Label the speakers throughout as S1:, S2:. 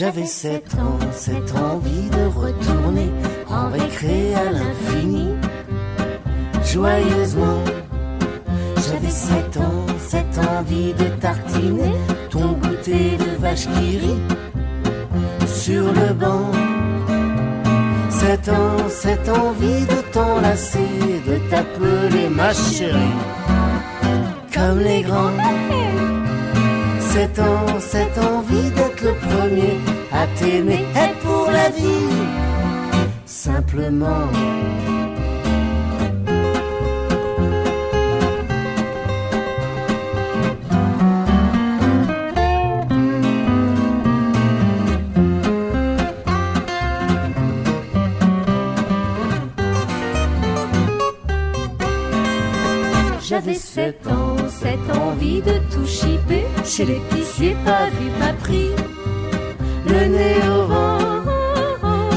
S1: J'avais 7 ans, cette envie de retourner en récré à l'infini. Joyeusement, j'avais 7 ans, cette envie de tartiner ton goûter de vache qui rit sur le banc. 7 ans, cette envie de t'enlacer, de t'appeler ma chérie, comme les grands. 7 ans, cette envie d'être le premier à t'aimer, est pour la vie, simplement.
S2: J'avais 7 ans, cette envie de tout chipper, chez l'épicier pas vu, pas pris, le nez au vent.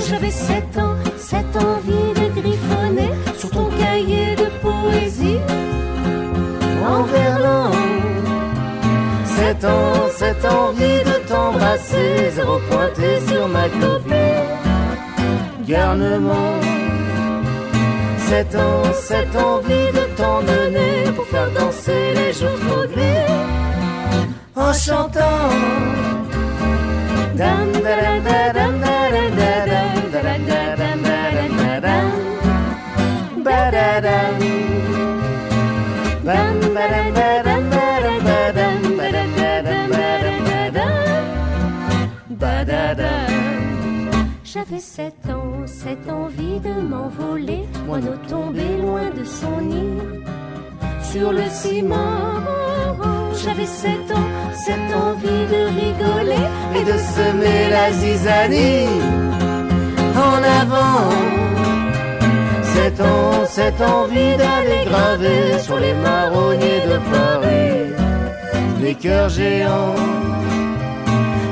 S2: J'avais 7 ans, cette envie de griffonner sur ton cahier de poésie en verlan. 7 ans, cette envie de t'embrasser, zéro pointé sur ma copie, garnement. 7 ans, cette envie de t'emmener pour faire danser les jours trop gris en chantant dam dam dam dam dam dam dam. J'avais 7 ans, cette envie de m'envoler, moineau tombé loin de son nid, sur le ciment. J'avais 7 ans, cette envie de rigoler et de semer la zizanie en avant. 7 ans, cette envie d'aller graver sur les marronniers de Paris des cœurs géants.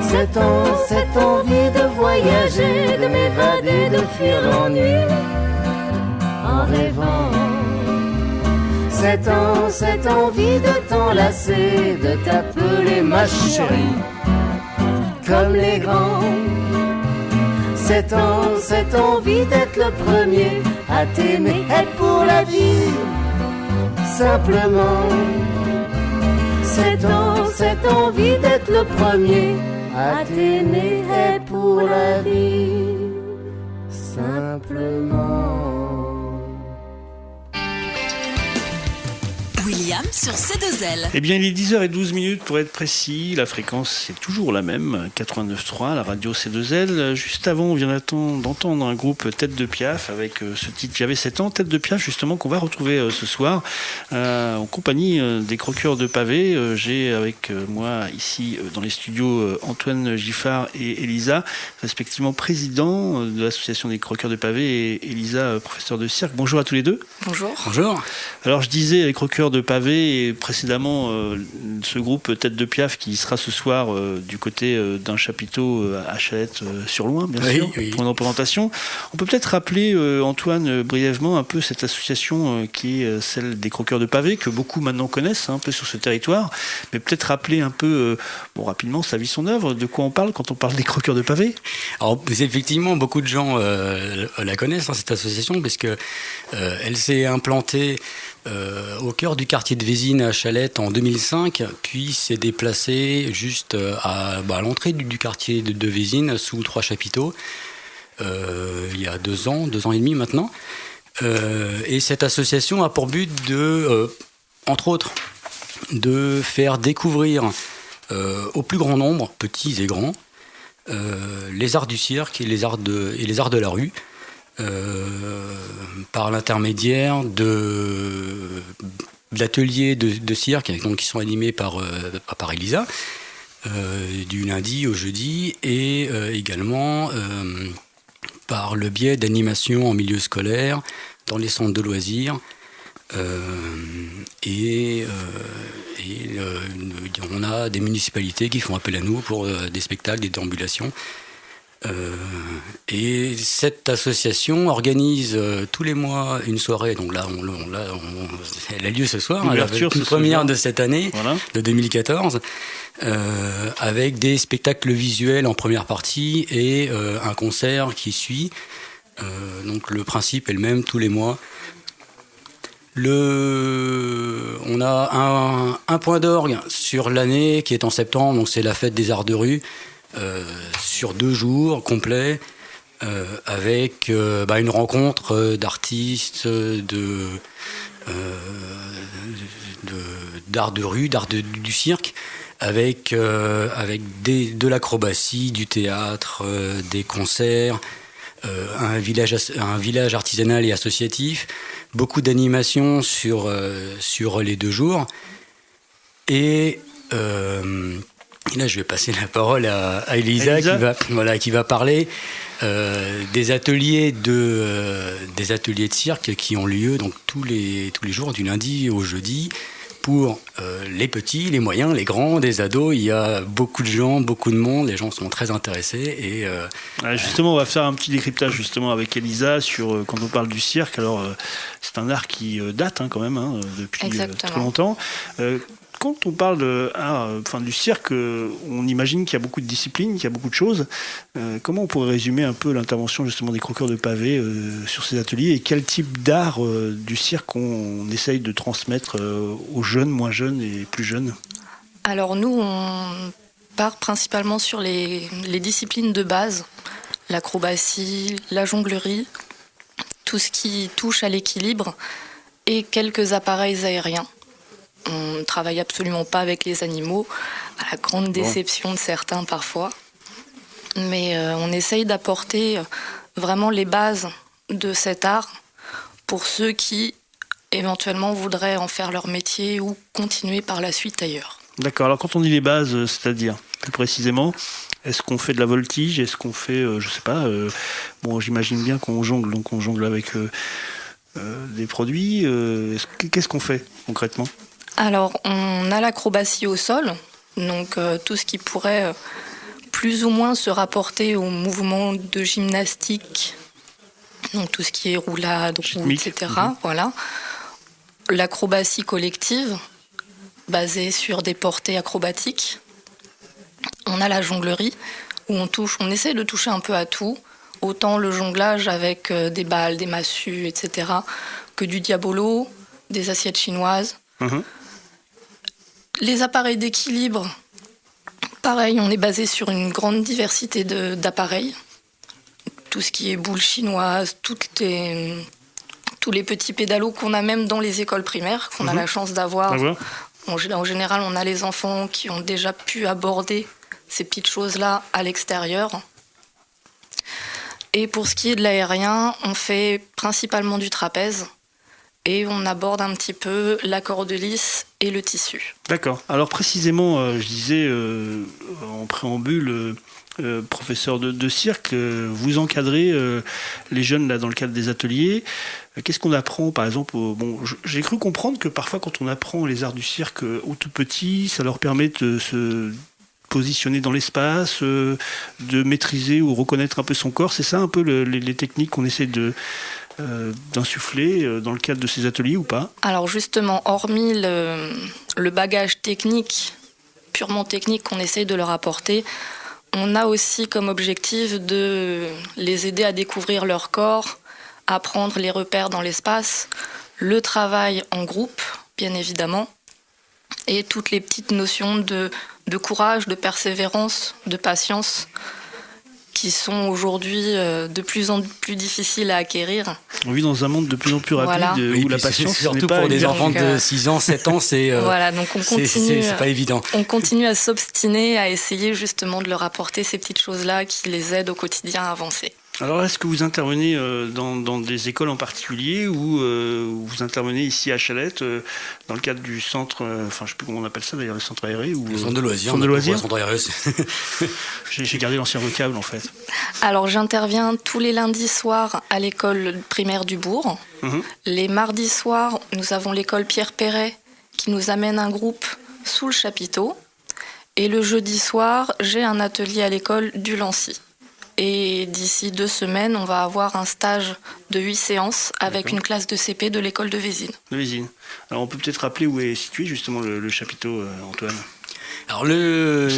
S2: 7 ans, cette envie de voyager, de m'évader, de fuir l'ennui en rêvant. 7 ans, cette envie de t'enlacer, de t'appeler ma chérie, comme les grands. 7 ans, cette envie d'être le premier à t'aimer, être pour la vie, simplement. 7 ans, cette envie d'être le premier à t'aimer est pour la vie, simplement.
S3: William sur C2L.
S4: Eh bien, il est 10h12 pour être précis. La fréquence est toujours la même, 89.3, la radio C2L. Juste avant, on vient d'entendre un groupe Tête de Piaf avec ce titre J'avais 7 ans. Tête de Piaf, justement, qu'on va retrouver ce soir en compagnie des croqueurs de pavés. J'ai avec moi ici dans les studios Antoine Giffard et Elisa, respectivement président de l'association des croqueurs de pavés, et Elisa, professeure de cirque. Bonjour à tous les deux.
S5: Bonjour.
S6: Bonjour.
S4: Alors, je disais les croqueurs de pavés et précédemment ce groupe Tête de Piaf qui sera ce soir du côté d'un chapiteau à Chalette-sur-Loing, bien sûr, pour une représentation. On peut peut-être rappeler, Antoine, brièvement un peu cette association qui est celle des croqueurs de pavés, que beaucoup maintenant connaissent un peu sur ce territoire, mais peut-être rappeler un peu, rapidement, sa vie, son œuvre, de quoi on parle quand on parle des croqueurs de pavés.
S6: Alors, effectivement, beaucoup de gens la connaissent, cette association, parce que elle s'est implantée au cœur du quartier de Vésines à Chalette en 2005, puis s'est déplacée juste à l'entrée du quartier de Vésines sous 3 chapiteaux il y a 2 ans et demi maintenant. Et cette association a pour but de, entre autres, de faire découvrir au plus grand nombre, petits et grands, les arts du cirque et les arts de la rue. Par l'intermédiaire d'ateliers de cirque donc, qui sont animés par Elisa du lundi au jeudi et également par le biais d'animations en milieu scolaire dans les centres de loisirs on a des municipalités qui font appel à nous pour des spectacles, des déambulations Et cette association organise tous les mois une soirée. Donc là, elle a lieu ce soir,
S4: L'ouverture,
S6: une première de cette année,
S4: voilà.
S6: de 2014, avec des spectacles visuels en première partie et un concert qui suit. Donc le principe est le même tous les mois. On a un point d'orgue sur l'année qui est en septembre, donc c'est la fête des arts de rue, sur 2 jours complets, avec une rencontre d'artistes, d'art de rue, du cirque, avec de l'acrobatie, du théâtre, des concerts, un village artisanal et associatif, beaucoup d'animations sur les 2 jours. Et là, je vais passer la parole à Elisa. Qui va parler des ateliers de cirque qui ont lieu donc tous les jours, du lundi au jeudi, pour les petits, les moyens, les grands, des ados. Il y a beaucoup de gens, beaucoup de monde. Les gens sont très intéressés. Et
S4: justement, on va faire un petit décryptage justement avec Elisa sur quand on parle du cirque. Alors, c'est un art qui date quand même depuis très longtemps. Quand on parle du cirque, on imagine qu'il y a beaucoup de disciplines, qu'il y a beaucoup de choses. Comment on pourrait résumer un peu l'intervention justement des croqueurs de pavés sur ces ateliers et quel type d'art du cirque on essaye de transmettre aux jeunes, moins jeunes et plus jeunes ?
S3: Alors nous, on part principalement sur les disciplines de base, l'acrobatie, la jonglerie, tout ce qui touche à l'équilibre et quelques appareils aériens. On ne travaille absolument pas avec les animaux, à la grande déception de certains parfois. Mais on essaye d'apporter vraiment les bases de cet art pour ceux qui, éventuellement, voudraient en faire leur métier ou continuer par la suite ailleurs.
S4: D'accord. Alors quand on dit les bases, c'est-à-dire, plus précisément, est-ce qu'on fait de la voltige ? Est-ce qu'on fait, je sais pas, j'imagine bien qu'on jongle, donc on jongle avec des produits. Qu'est-ce qu'on fait concrètement ?
S3: Alors, on a l'acrobatie au sol, donc tout ce qui pourrait plus ou moins se rapporter au mouvement de gymnastique, donc tout ce qui est roulade, roue, etc. Voilà. L'acrobatie collective, basée sur des portées acrobatiques. On a la jonglerie, où on essaie de toucher un peu à tout, autant le jonglage avec des balles, des massues, etc., que du diabolo, des assiettes chinoises. Les appareils d'équilibre, pareil, on est basé sur une grande diversité d'appareils. Tout ce qui est boules chinoises, tous les petits pédalos qu'on a même dans les écoles primaires, qu'on a la chance d'avoir. En général, on a les enfants qui ont déjà pu aborder ces petites choses-là à l'extérieur. Et pour ce qui est de l'aérien, on fait principalement du trapèze. Et on aborde un petit peu la corde lisse et le tissu. D'accord. Alors précisément, je disais en préambule, professeur de cirque, vous encadrez les jeunes là dans le cadre des ateliers. Qu'est-ce qu'on apprend par exemple j'ai cru comprendre que parfois quand on apprend les arts du cirque aux tout petits, ça leur permet de se positionner dans l'espace, de maîtriser ou reconnaître un peu son corps. C'est ça un peu les techniques qu'on essaie d'insuffler dans le cadre de ces ateliers ou pas ? Alors justement, hormis le bagage technique, purement technique qu'on essaye de leur apporter, on a aussi comme objectif de les aider à découvrir leur corps, apprendre les repères dans l'espace, le travail en groupe, bien évidemment, et toutes les petites notions de courage, de persévérance, de patience, qui sont aujourd'hui de plus en plus difficiles à acquérir. On vit dans un monde de plus en plus rapide où la patience
S6: surtout pour des enfants de 6 ans, 7 ans, c'est
S3: donc on continue,
S6: c'est pas évident.
S3: On continue à s'obstiner, à essayer justement de leur apporter ces petites choses-là qui les aident au quotidien à avancer.
S4: Alors, est-ce que vous intervenez dans des écoles en particulier ou vous intervenez ici à Chalette dans le cadre du centre, je ne sais plus comment on appelle ça d'ailleurs, le centre aéré ou
S6: le centre de loisirs.
S4: Centre aéré. J'ai gardé l'ancien vocable en fait.
S3: Alors, j'interviens tous les lundis soirs à l'école primaire du Bourg. Les mardis soirs, nous avons l'école Pierre Perret qui nous amène un groupe sous le chapiteau. Et le jeudi soir, j'ai un atelier à l'école du Lancy. Et d'ici 2 semaines, on va avoir un stage de 8 séances avec une classe de CP de l'école de Vésines.
S4: De Vésines. Alors on peut peut-être rappeler où est situé justement le chapiteau, Antoine.
S6: Alors les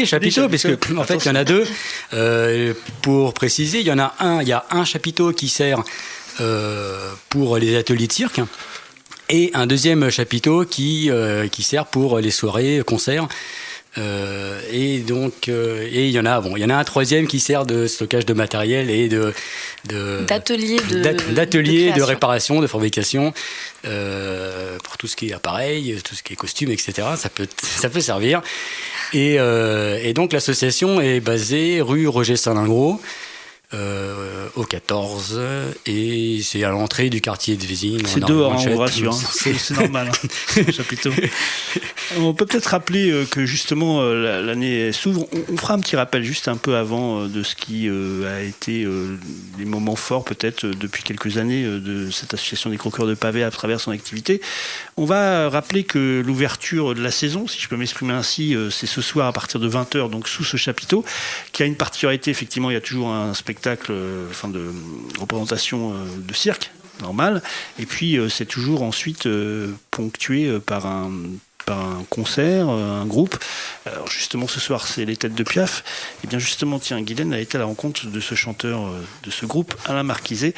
S6: chapiteaux, parce que en fait il y en a 2. Pour préciser, il y a un chapiteau qui sert pour les ateliers de cirque et un deuxième chapiteau qui sert pour les soirées, concerts. Et il y en a un troisième qui sert de stockage de matériel et
S3: d'atelier
S6: de réparation, de fabrication, pour tout ce qui est appareil, tout ce qui est costume, etc. Ça peut servir. Et donc l'association est basée rue Roger Salingro, au 14, et c'est à l'entrée du quartier de Vésines.
S4: C'est dehors, on vous rassure, c'est normal, le chapiteau. On peut peut-être rappeler que justement l'année s'ouvre. On fera un petit rappel juste un peu avant de ce qui a été les moments forts peut-être depuis quelques années de cette association des croqueurs de pavés à travers son activité. On va rappeler que l'ouverture de la saison, si je peux m'exprimer ainsi, c'est ce soir à partir de 20h, donc sous ce chapiteau, qui a une particularité, effectivement, il y a toujours un spectacle de représentation de cirque normal, et puis c'est toujours ensuite ponctué par un concert, un groupe. Alors justement ce soir c'est les Têtes de Piaf, et bien justement Guylaine a été à la rencontre de ce chanteur de ce groupe, Alain Marquiset,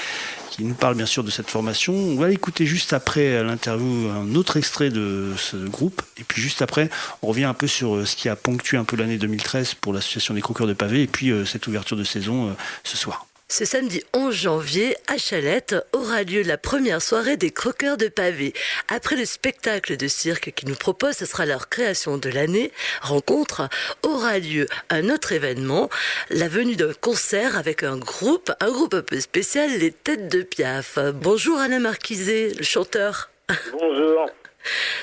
S4: qui nous parle bien sûr de cette formation. On va l'écouter juste après l'interview, un autre extrait de ce groupe, et puis juste après on revient un peu sur ce qui a ponctué un peu l'année 2013 pour l'association des croqueurs de pavés, et puis cette ouverture de saison ce soir.
S5: Ce samedi 11 janvier, à Chalette, aura lieu la première soirée des croqueurs de pavés. Après le spectacle de cirque qu'ils nous proposent, ce sera leur création de l'année, rencontre, aura lieu un autre événement, la venue d'un concert avec un groupe un peu spécial, les Têtes de Piaf. Bonjour Alain Marquiset, le chanteur.
S7: Bonjour.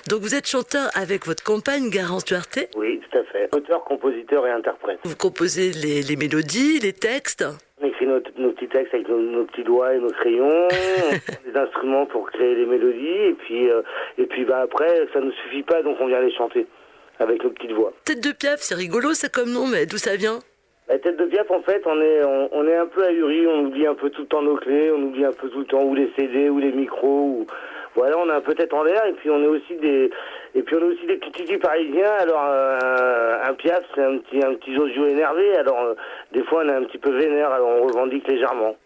S5: Donc vous êtes chanteur avec votre compagne Garance Duarte?
S7: Oui, tout à fait. Auteur, compositeur et interprète.
S5: Vous composez les mélodies, les textes?
S7: On écrit nos petits textes avec nos petits doigts et nos crayons, on prend des instruments pour créer les mélodies, et puis après, ça ne suffit pas, donc on vient les chanter avec nos petites voix.
S5: Tête de Piaf, c'est rigolo ça comme nom, mais d'où ça vient?
S7: La Tête de Piaf, en fait, on est un peu ahuri, on oublie un peu tout le temps nos clés, on oublie un peu tout le temps ou les CD, ou les micros, voilà, on a un peu tête en l'air, et puis on est aussi des petits titis parisiens. Alors un Piaf, c'est un petit Jojo énervé. Alors des fois on est un petit peu vénère, alors on revendique légèrement.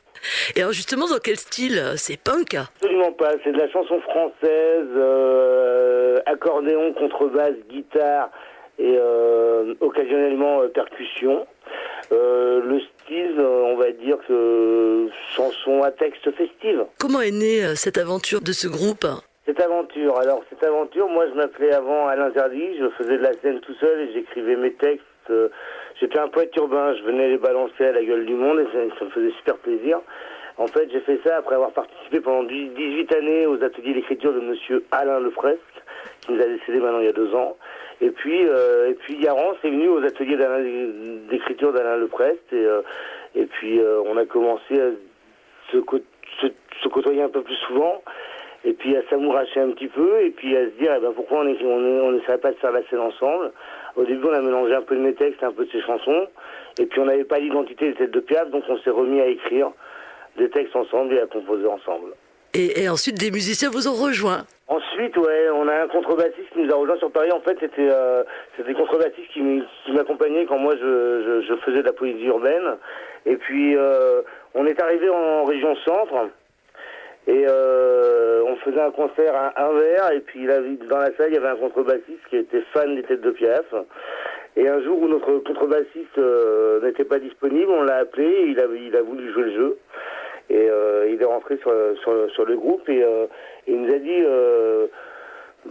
S5: Et alors justement, dans quel style? C'est punk?
S7: Absolument pas, c'est de la chanson française, accordéon, contrebasse, guitare et occasionnellement percussion. Le style, on va dire que chanson à texte festive.
S5: Comment est née cette aventure de ce groupe?
S7: Cette aventure, moi je m'appelais avant Alain Zerdy, je faisais de la scène tout seul et j'écrivais mes textes. J'étais un poète urbain, je venais les balancer à la gueule du monde et ça me faisait super plaisir. En fait, j'ai fait ça après avoir participé pendant 18 années aux ateliers d'écriture de monsieur Alain Lefresque, qui nous a décédé maintenant il y a 2 ans. Et puis Garance est venu aux ateliers d'écriture d'Alain Leprest, et puis on a commencé à se côtoyer un peu plus souvent, et puis à s'amouracher un petit peu, et puis à se dire pourquoi on n'essaierait pas de faire la scène ensemble. Au début on a mélangé un peu de mes textes, un peu de ses chansons, et puis on n'avait pas l'identité des Têtes de Piaf, donc on s'est remis à écrire des textes ensemble et à composer ensemble.
S5: Et ensuite des musiciens vous ont rejoint?
S7: Ensuite, ouais, on a un contrebassiste qui nous a rejoint sur Paris. En fait, c'était des contrebassistes qui m'accompagnaient quand moi je faisais de la poésie urbaine. Et puis, on est arrivé en région centre et on faisait un concert à Anvers. Et puis, dans la salle, il y avait un contrebassiste qui était fan des Têtes de Piaf. Et un jour où notre contrebassiste n'était pas disponible, on l'a appelé et il a voulu jouer le jeu. Et il est rentré sur le groupe et il nous a dit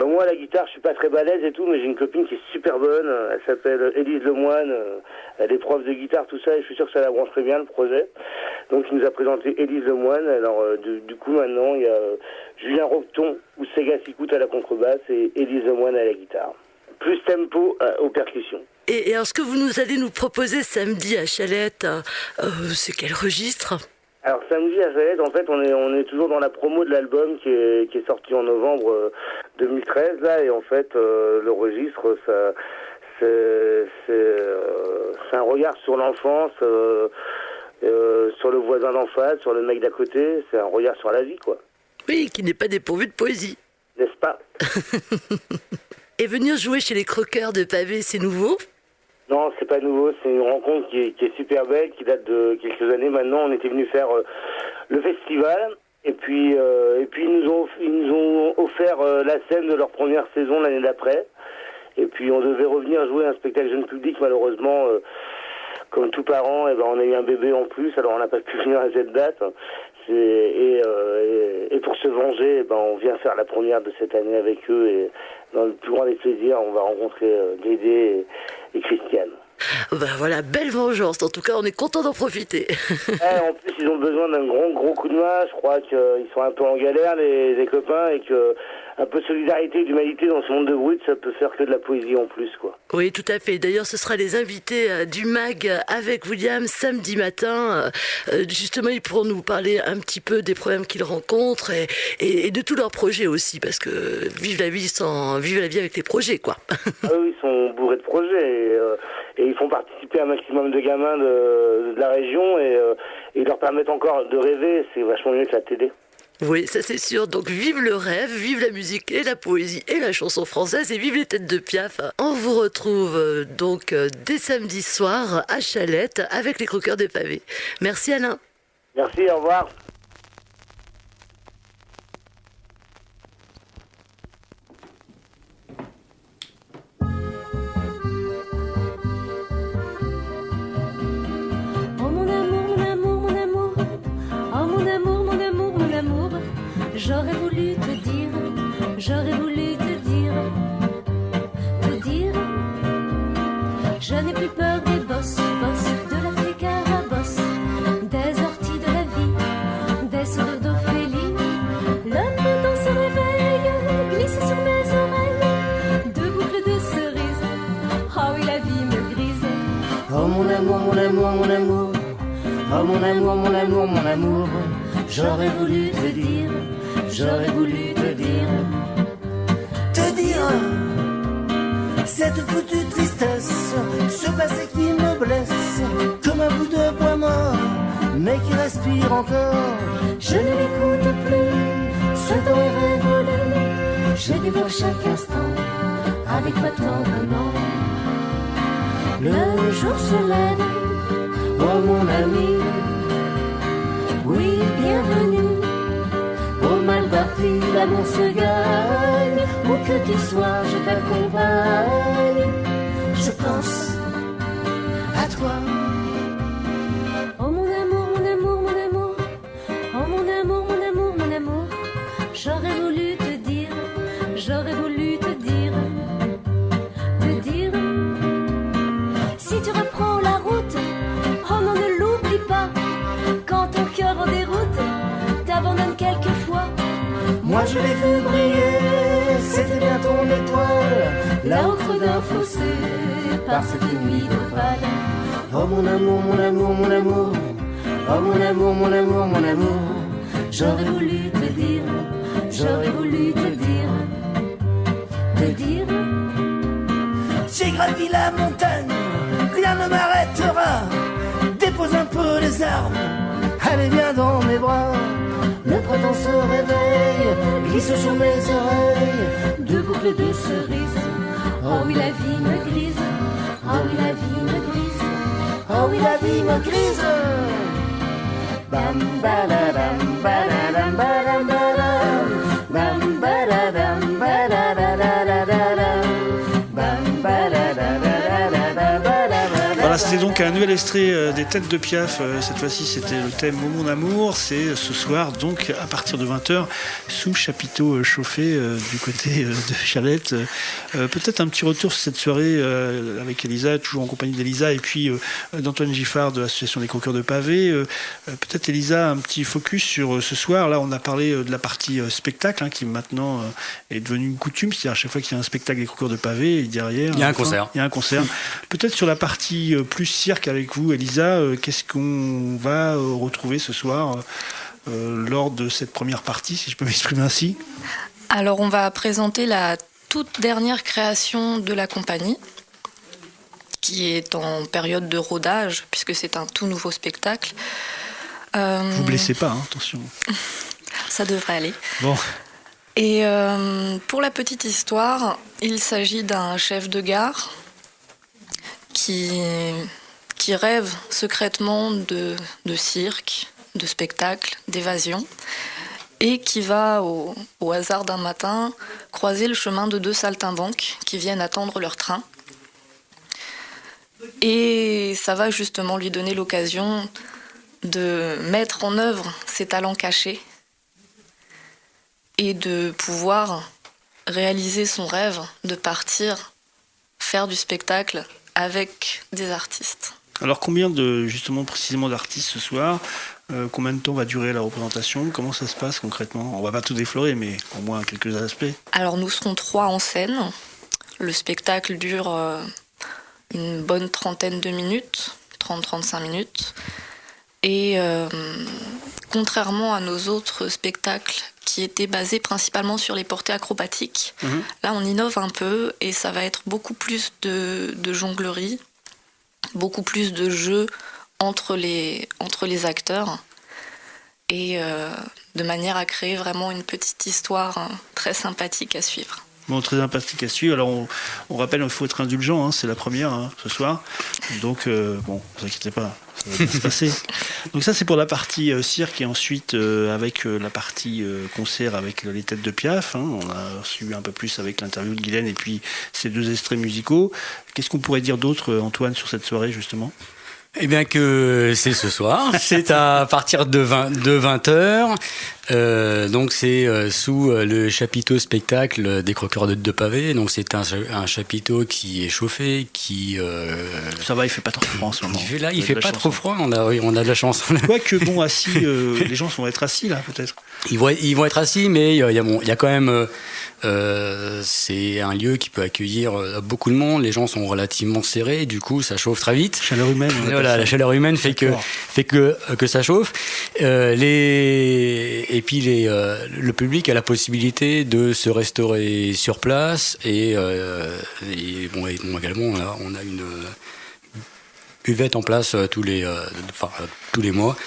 S7: moi à la guitare je suis pas très balèze et tout, mais j'ai une copine qui est super bonne, elle s'appelle Élise Lemoine, elle est prof de guitare, tout ça, et je suis sûr que ça la brancherait bien le projet. Donc il nous a présenté Élise Lemoine. Alors du coup maintenant il y a Julien Roqueton ou Sega Sicoute à la contrebasse et Élise Lemoine à la guitare. Plus tempo aux percussions.
S5: Et alors ce que vous allez nous proposer samedi à Chalette, c'est quel registre?
S7: Alors samedi à Chalette, en fait, on est toujours dans la promo de l'album qui est sorti en novembre 2013 là, et en fait le registre c'est un regard sur l'enfance, sur le voisin d'en face, sur le mec d'à côté. C'est un regard sur la vie, quoi.
S5: Oui, qui n'est pas dépourvu de poésie.
S7: N'est-ce pas?
S5: Et venir jouer chez les Croqueurs de Pavé, c'est nouveau?
S7: Non, c'est pas nouveau. C'est une rencontre qui est super belle, qui date de quelques années maintenant. On était venus faire le festival. Et puis ils nous ont offert la scène de leur première saison l'année d'après. Et puis on devait revenir jouer un spectacle jeune public, malheureusement, comme tout parent, on a eu un bébé en plus, alors on n'a pas pu venir à cette date. Et pour se venger, on vient faire la première de cette année avec eux, et dans le plus grand des plaisirs, on va rencontrer Dédé et Christiane.
S5: Voilà, belle vengeance. En tout cas, on est content d'en profiter.
S7: En plus, ils ont besoin d'un gros coup de main. Je crois qu'ils sont un peu en galère, les copains, et que un peu de solidarité et d'humanité dans ce monde de brut, ça peut faire que de la poésie en plus, quoi.
S5: Oui, tout à fait. D'ailleurs, ce sera les invités du MAG avec William samedi matin. Justement, ils pourront nous parler un petit peu des problèmes qu'ils rencontrent et de tous leurs projets aussi, parce que vivre la vie avec les projets, quoi.
S7: Eux, ils sont bourrés de projets et ils font participer un maximum de gamins de la région et ils leur permettent encore de rêver. C'est vachement mieux que la télé.
S5: Oui, ça c'est sûr. Donc vive le rêve, vive la musique et la poésie et la chanson française et vive les têtes de Piaf. On vous retrouve donc dès samedi soir à Chalette avec les Croqueurs de Pavé. Merci Alain.
S7: Merci, au revoir.
S2: J'aurais voulu te dire, je n'ai plus peur des bosses, de l'Afrique Carabosse, des orties de la vie, des sourires d'Ophélie. Le matin se réveille, glisse sur mes oreilles, deux boucles de cerises, oh oui la vie me grise.
S1: Oh mon amour, mon amour, mon amour, oh mon amour, mon amour, mon amour, j'aurais voulu te dire, cette foutue tristesse, ce passé qui me blesse, comme un bout de bois mort, mais qui respire encore.
S2: Je ne l'écoute plus, ce temps est révolu, je dévore chaque instant, avec toi tendrement. Le jour se lève,
S1: Oh mon ami,
S2: oui, bienvenue.
S1: au mal parti,
S2: L'amour se gagne, où que tu sois, je t'accompagne. Je pense à toi. Oh mon amour, mon amour, mon amour. Oh mon amour, mon amour, mon amour. J'aurais voulu te dire, si tu reprends la route, oh non, ne l'oublie pas. Quand ton cœur en déroute, t'abandonne quelquefois.
S1: moi je l'ai vu briller, c'était bien ton étoile,
S2: Là au creux d'un fossé, par cette nuit d'opale.
S1: Oh mon amour, mon amour, mon amour, oh mon amour, mon amour, mon amour,
S2: J'aurais voulu te dire,
S1: j'ai gravi la montagne, rien ne m'arrêtera, dépose un peu les armes, allez viens dans mes bras. Le printemps se réveille, glisse sur mes oreilles,
S2: deux boucles de cerises. Oh oui, la vie me grise. Oh oui, la vie me grise.
S1: oh oui la vie me grise. Bam badadam badadam badam badam, bam badadam badadadadadadam, bam badadadadadadadam.
S4: Voilà, c'était donc un nouvel extrait des Têtes de Piaf. Cette fois-ci, c'était le thème Oh mon amour. C'est ce soir, donc à partir de 20h, sous chapiteau chauffé du côté de Chalette. Peut-être un petit retour sur cette soirée avec Elisa, toujours en compagnie d'Elisa, et puis d'Antoine Giffard de l'Association des Croqueurs de Pavé. Peut-être Elisa, un petit focus sur ce soir. Là, on a parlé de la partie spectacle, qui maintenant est devenue une coutume. C'est-à-dire à chaque fois qu'il y a un spectacle des Croqueurs de Pavé, et derrière,
S6: il y a un concert.
S4: Il y a un concert. Peut-être sur la partie plus cirque avec vous, Elisa, qu'est-ce qu'on va retrouver ce soir lors de cette première partie, si je peux m'exprimer ainsi?
S3: Alors, on va présenter la toute dernière création de la compagnie. qui est en période de rodage, puisque c'est un tout nouveau spectacle.
S4: Vous blessez pas, hein, attention.
S3: Ça devrait aller.
S4: Bon.
S3: Et pour la petite histoire, il s'agit d'un chef de gare qui rêve secrètement de cirque, de spectacle, d'évasion, et qui va, au hasard d'un matin, croiser le chemin de 2 saltimbanques qui viennent attendre leur train. Et ça va justement lui donner l'occasion de mettre en œuvre ses talents cachés et de pouvoir réaliser son rêve de partir faire du spectacle avec des artistes.
S4: Alors combien précisément d'artistes ce soir? Combien de temps va durer la représentation? Comment ça se passe concrètement? On va pas tout déflorer, mais au moins quelques aspects.
S3: Alors nous serons 3 en scène. Le spectacle dure une bonne 30aine de minutes, 30-35 minutes. Et contrairement à nos autres spectacles qui étaient basés principalement sur les portées acrobatiques, là on innove un peu et ça va être beaucoup plus de jonglerie, beaucoup plus de jeux entre les acteurs et de manière à créer vraiment une petite histoire très sympathique à suivre.
S4: Bon, très sympathique à suivre. Alors on rappelle, il faut être indulgent, hein, c'est la première ce soir. Donc bon, ne vous inquiétez pas, ça va bien se passer. Donc ça c'est pour la partie cirque et ensuite avec la partie concert avec les têtes de Piaf. Hein, on a suivi un peu plus avec l'interview de Guylaine et puis ces 2 extraits musicaux. Qu'est-ce qu'on pourrait dire d'autre, Antoine, sur cette soirée justement ?
S6: Eh bien que c'est ce soir, c'est à partir de 20h, donc c'est sous le chapiteau spectacle des Croqueurs de Pavé, donc c'est un chapiteau qui est chauffé, qui...
S4: Ça va, il fait pas trop froid en ce moment.
S6: Il fait pas trop froid, on a de la chance.
S4: Quoique bon, assis, les gens vont être assis là peut-être.
S6: Ils vont être assis, mais il y a quand même... c'est un lieu qui peut accueillir beaucoup de monde, les gens sont relativement serrés, du coup ça chauffe très vite.
S4: Chaleur humaine.
S6: Voilà, la chaleur humaine fait que ça chauffe. Et puis le public a la possibilité de se restaurer sur place et également là, on a une buvette en place tous les mois.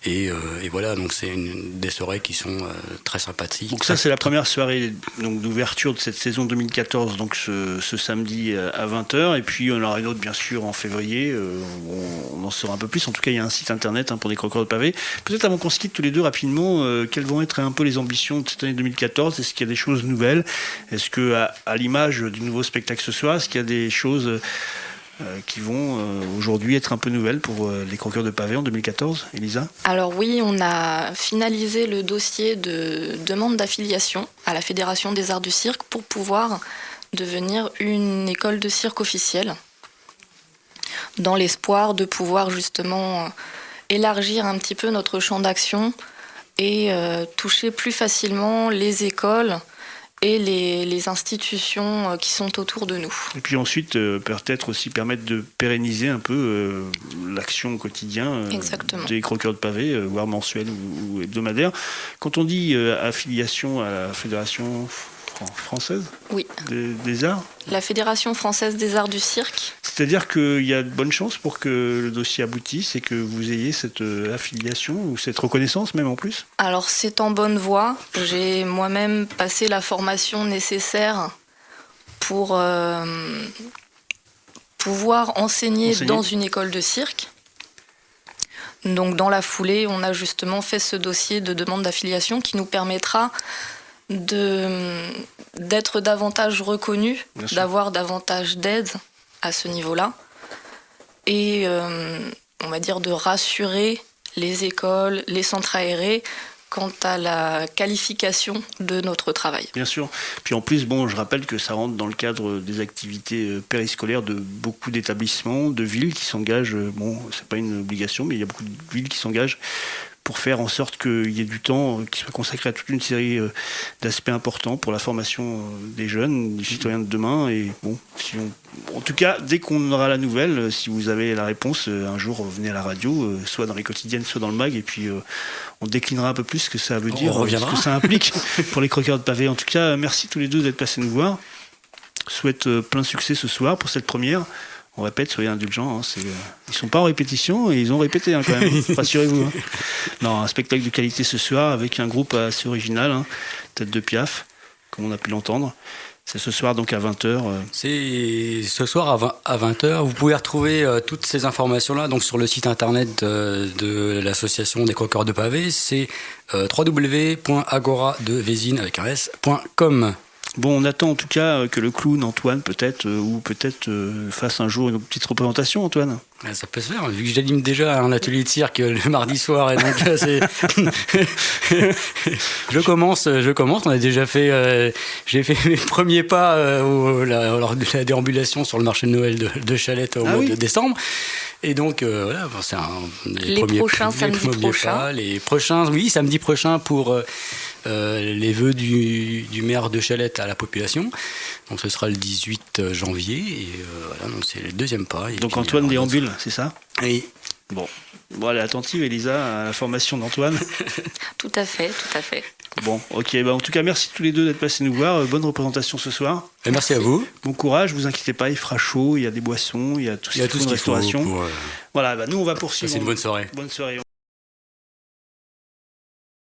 S6: Et voilà, donc c'est des soirées qui sont très sympathiques.
S4: Donc ça c'est la première soirée d'ouverture de cette saison 2014, donc ce samedi à 20h, et puis on aura une autre bien sûr en février, on en saura un peu plus. En tout cas il y a un site internet pour les Croqueurs de Pavé. Peut-être avant qu'on se quitte tous les deux rapidement, quelles vont être un peu les ambitions de cette année 2014? Est-ce qu'il y a des choses nouvelles? Est-ce que à l'image du nouveau spectacle ce soir, est-ce qu'il y a des choses qui vont aujourd'hui être un peu nouvelles pour les Croqueurs de Pavé en 2014, Elisa?
S3: Alors oui, on a finalisé le dossier de demande d'affiliation à la Fédération des Arts du Cirque pour pouvoir devenir une école de cirque officielle, dans l'espoir de pouvoir justement élargir un petit peu notre champ d'action et toucher plus facilement les écoles et les institutions qui sont autour de nous.
S4: Et puis ensuite, peut-être aussi permettre de pérenniser un peu l'action au quotidien des Croqueurs de Pavé, voire mensuelle ou hebdomadaire. Quand on dit affiliation à la Fédération française des arts,
S3: la Fédération française des arts du cirque.
S4: C'est-à-dire qu'il y a de bonnes chances pour que le dossier aboutisse et que vous ayez cette affiliation ou cette reconnaissance même en plus?
S3: Alors c'est en bonne voie. J'ai moi-même passé la formation nécessaire pour pouvoir enseigner dans une école de cirque. Donc dans la foulée, on a justement fait ce dossier de demande d'affiliation qui nous permettra d'être davantage reconnus, d'avoir davantage d'aide à ce niveau-là et on va dire de rassurer les écoles, les centres aérés quant à la qualification de notre travail.
S4: Bien sûr. Puis en plus, je rappelle que ça rentre dans le cadre des activités périscolaires de beaucoup d'établissements, de villes qui s'engagent. C'est pas une obligation, mais il y a beaucoup de villes qui s'engagent pour faire en sorte qu'il y ait du temps qui soit consacré à toute une série d'aspects importants pour la formation des jeunes, des citoyens de demain. Et en tout cas, dès qu'on aura la nouvelle, si vous avez la réponse, un jour venez à la radio, soit dans les quotidiennes, soit dans le mag, et puis on déclinera un peu plus ce que ça veut dire, ce que ça implique pour les Croqueurs de Pavé. En tout cas, merci tous les deux d'être passés nous voir. Je souhaite plein succès ce soir pour cette première. On répète, soyez indulgents. Ils sont pas en répétition et ils ont répété quand même. Rassurez-vous. Non, un spectacle de qualité ce soir avec un groupe assez original, Tête de Piaf, comme on a pu l'entendre. C'est ce soir donc à 20h.
S6: C'est ce soir à 20h. Vous pouvez retrouver toutes ces informations-là donc sur le site internet de l'association des croqueurs de pavés. C'est www.agora.com.
S4: Bon, on attend en tout cas que le clown Antoine fasse un jour une petite représentation, Antoine.
S6: Ça peut se faire, vu que j'anime déjà un atelier de cirque le mardi soir, et donc je commence. On a déjà fait, j'ai fait mes premiers pas lors de la déambulation sur le marché de Noël de Chalette au mois de décembre. Et donc voilà, c'est
S3: les prochains samedi prochain.
S6: Les prochains, oui, samedi prochain pour les vœux du maire de Chalette à la population. Donc ce sera le 18 janvier et voilà, donc c'est le deuxième pas. Et
S4: donc
S6: puis,
S4: Antoine déambule, c'est ça?
S6: Oui.
S4: Bon, elle est attentive, Elisa, à la formation d'Antoine.
S3: Tout à fait.
S4: Bon, ok, en tout cas, merci tous les deux d'être passés nous voir. Bonne représentation ce soir.
S6: Et merci à vous.
S4: Bon courage, vous inquiétez pas, il fera chaud, il y a des boissons, il y a tout ce qu'il faut de restauration. Voilà, nous on va poursuivre.
S6: C'est une bonne soirée.
S4: Bonne soirée.